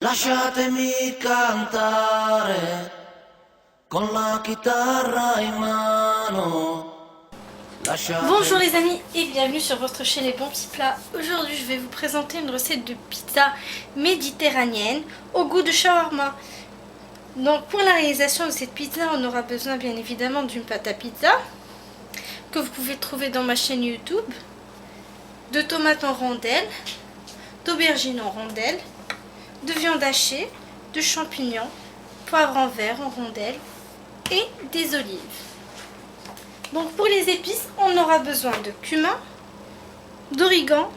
Lasciatemi cantare con la chitarra in mano. Bonjour les amis et bienvenue sur votre chaîne Les Bons Petits Plats. Aujourd'hui je vais vous présenter une recette de pizza méditerranéenne au goût de shawarma. Donc pour la réalisation de cette pizza on aura besoin bien évidemment d'une pâte à pizza que vous pouvez trouver dans ma chaîne YouTube, de tomates en rondelles, d'aubergines en rondelles, de viande hachée, de champignons, poivre en verre en rondelles et des olives. Donc pour les épices, on aura besoin de cumin, d'origan,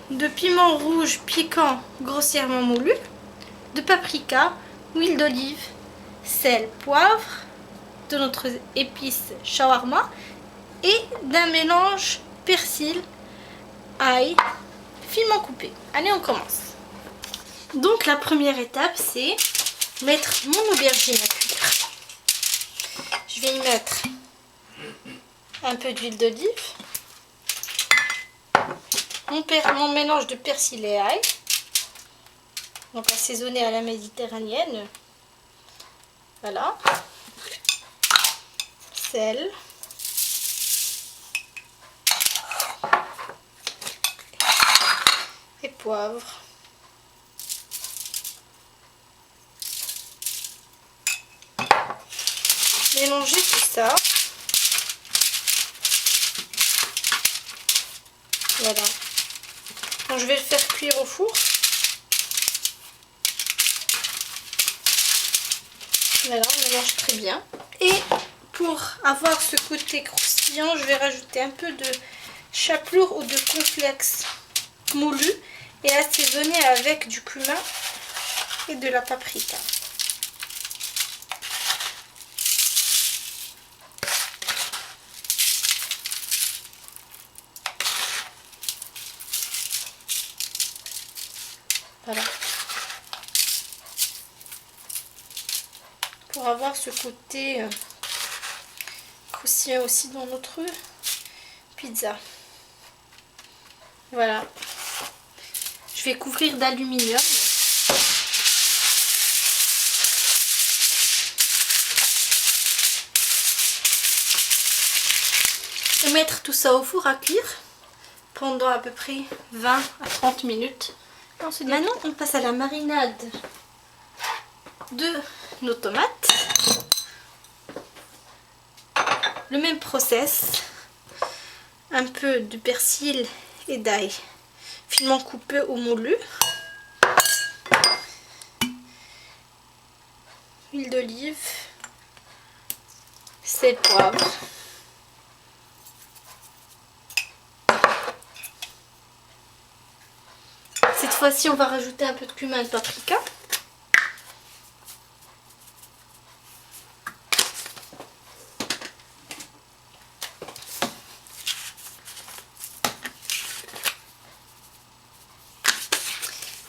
de piment rouge piquant grossièrement moulu, de paprika, huile d'olive, sel, poivre, de notre épice shawarma et d'un mélange persil, ail, finement coupé. Allez, on commence. Donc la première étape, c'est mettre mon aubergine à cuire. Je vais y mettre un peu d'huile d'olive, mon mélange de persil et ail, donc assaisonné à la méditerranéenne, voilà, sel, et poivre. Mélanger tout ça. Voilà. Donc, je vais le faire cuire au four. Voilà, on mélange très bien. Et pour avoir ce côté croustillant, je vais rajouter un peu de chapelure ou de cornflakes moulu et assaisonner avec du cumin et de la paprika. Voilà. Pour avoir ce côté croustillant aussi dans notre pizza. Voilà. Je vais couvrir d'aluminium. Et mettre tout ça au four à cuire pendant à peu près 20 à 30 minutes. Maintenant, on passe à la marinade de nos tomates. Le même process. Un peu de persil et d'ail finement coupé ou moulu. Huile d'olive. Sel, poivre. Cette fois-ci, on va rajouter un peu de cumin et de paprika.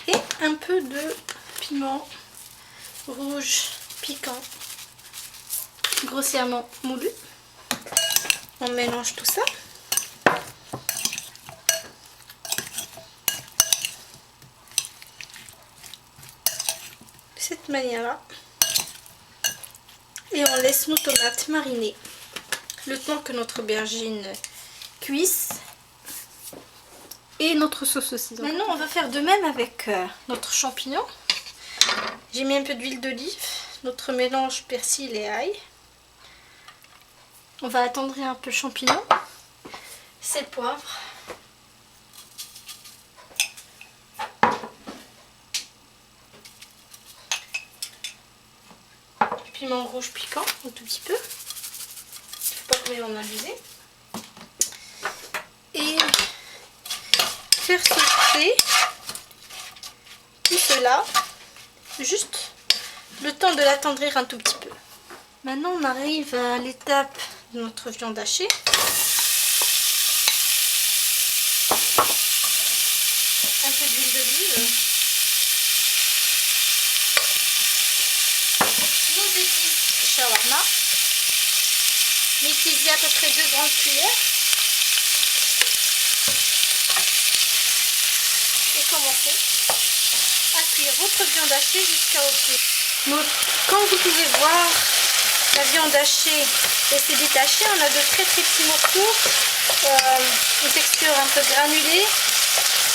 Et un peu de piment rouge piquant, grossièrement moulu. On mélange tout ça. De cette manière-là. Et on laisse nos tomates mariner le temps que notre aubergine cuisse et notre sauce aussi. Maintenant on va faire de même avec notre champignon. J'ai mis un peu d'huile d'olive, notre mélange persil et ail. On va attendrir un peu le champignon, sel, poivre. Du piment rouge piquant, un tout petit peu. Il ne faut pas qu'on en abuser. Et faire sauter tout cela, juste le temps de l'attendrir un tout petit peu. Maintenant on arrive à l'étape de notre viande hachée. Un peu d'huile d'olive. Nos épices shawarma. Mettez-y à peu près 2 grandes cuillères. commencer à cuire votre viande hachée jusqu'à au plus. Donc, comme vous pouvez voir, la viande hachée s'est détachée. On a de très petits morceaux, une texture un peu granulée.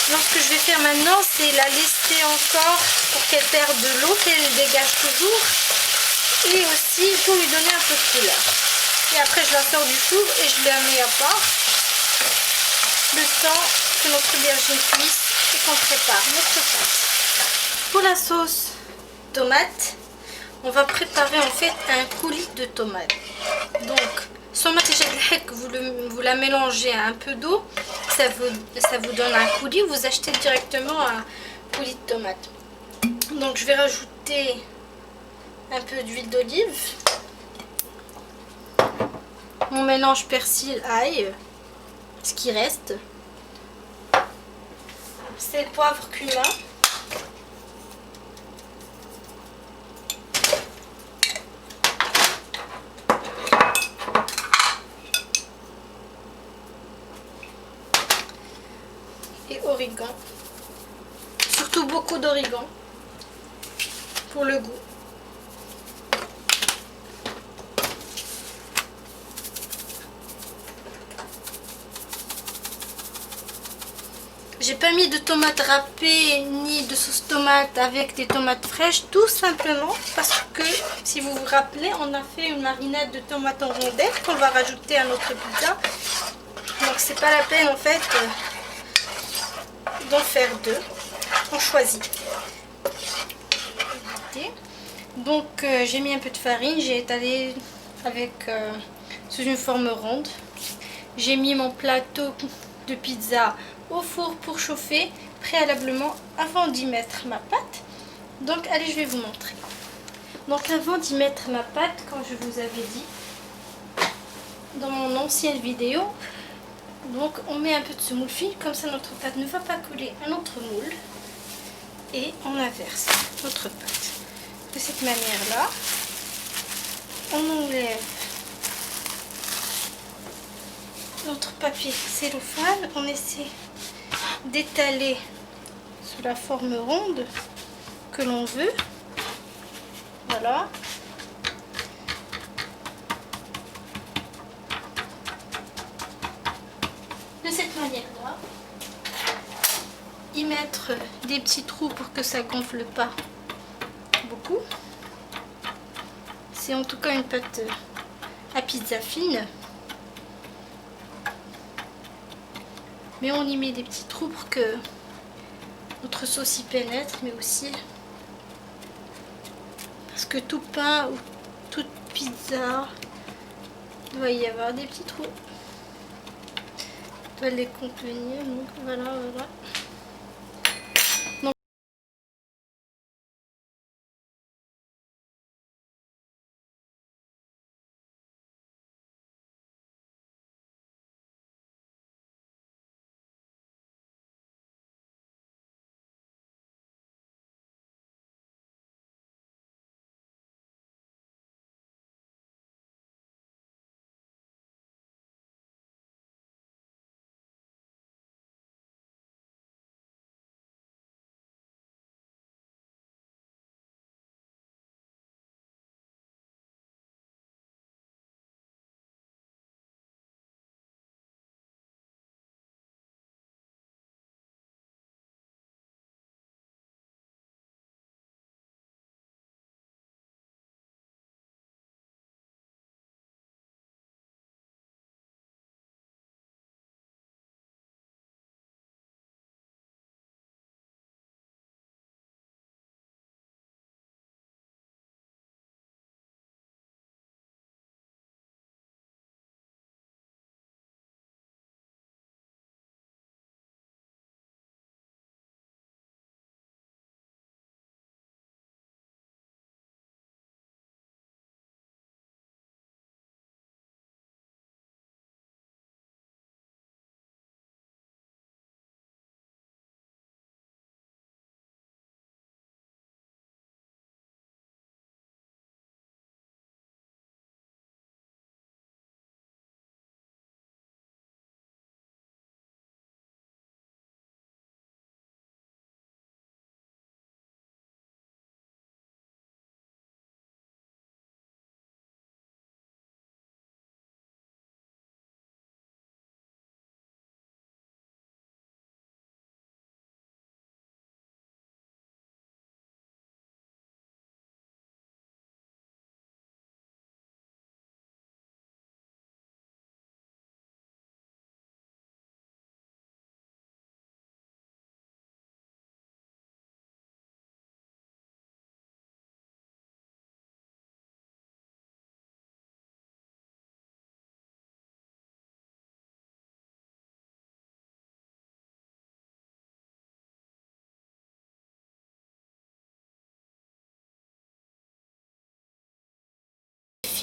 Donc ce que je vais faire maintenant, c'est la laisser encore pour qu'elle perde de l'eau, qu'elle dégage toujours, et aussi pour lui donner un peu de couleur. Et après je la sors du four et je la mets à part, le temps que notre aubergine cuise et qu'on prépare notre pâte. Pour la sauce tomate, on va préparer en fait un coulis de tomates. Donc, vous la mélangez à un peu d'eau, ça vous donne un coulis. Vous achetez directement un coulis de tomates. Donc, je vais rajouter un peu d'huile d'olive, mon mélange persil ail, ce qui reste, sel, poivre, cumin. Et origan, surtout beaucoup d'origan pour le goût. J'ai pas mis de tomates râpées ni de sauce tomate avec des tomates fraîches, tout simplement parce que si vous vous rappelez, on a fait une marinade de tomates en rondelles qu'on va rajouter à notre pizza. Donc c'est pas la peine en fait d'en faire deux, on choisit. Donc j'ai mis un peu de farine, j'ai étalé avec sous une forme ronde. J'ai mis mon plateau de pizza au four pour chauffer préalablement avant d'y mettre ma pâte. Donc allez, je vais vous montrer. Donc avant d'y mettre ma pâte, comme je vous avais dit dans mon ancienne vidéo, donc on met un peu de semoule fine, comme ça notre pâte ne va pas coller à notre moule, et on inverse notre pâte de cette manière là. On enlève notre papier cellophane, on essaie d'étaler sous la forme ronde que l'on veut. Voilà. De cette manière-là, y mettre des petits trous pour que ça gonfle pas beaucoup. C'est en tout cas une pâte à pizza fine. Mais on y met des petits trous pour que notre sauce y pénètre, mais aussi parce que tout pain ou toute pizza doit y avoir des petits trous. Doit les contenir, donc voilà.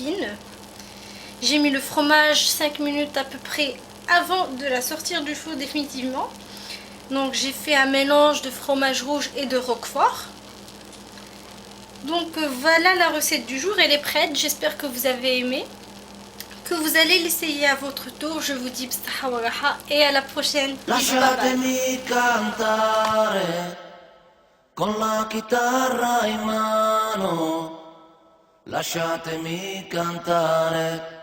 fine. J'ai mis le fromage 5 minutes à peu près avant de la sortir du four définitivement. Donc j'ai fait un mélange de fromage rouge et de roquefort. Donc voilà la recette du jour, elle est prête. J'espère que vous avez aimé, que vous allez l'essayer à votre tour. Je vous dis bstaha wa raha et à la prochaine. Lasciatemi cantare con la chitarra in mano, lasciatemi cantare.